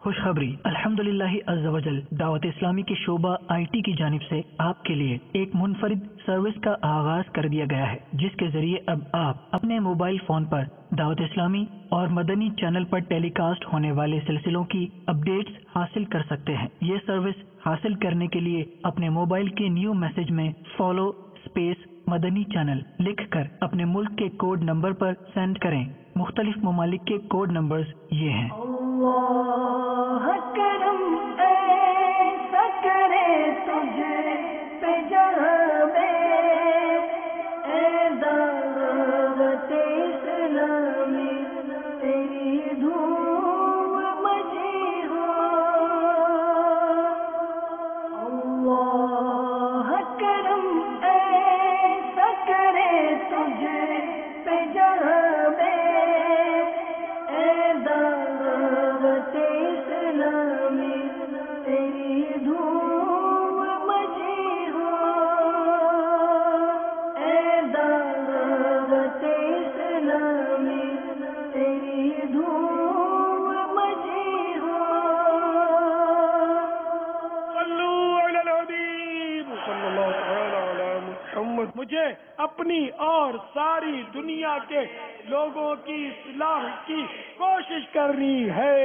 خوشخبری الحمدللہ عز وجل دعوت اسلامی کے شعبہ IT کی جانب سے آپ کے لیے ایک منفرد سروس کا آغاز کر دیا گیا ہے، جس کے ذریعے اب آپ اپنے موبائل فون پر دعوت اسلامی اور مدنی چینل پر ٹیلی کاسٹ ہونے والے سلسلوں کی اپڈیٹس حاصل کر سکتے ہیں۔ یہ سروس حاصل کرنے کے لیے اپنے موبائل کے نیو میسج میں فالو اسپیس مدنی چینل لکھ کر اپنے ملک کے کوڈ نمبر پر سینڈ کریں۔ مختلف ممالک کے کوڈ نمبرز یہ ہیں: اللہ کرم ایسا کرے تجھ پہ جہاں میں، اے دعوت اسلامی تیری دھوم مچی ہو۔ اللہ کرم ایسا کرے تجھ پہ جہاں میں، مجھے اپنی اور ساری دنیا کے لوگوں کی اصلاح کی کوشش کرنی ہے۔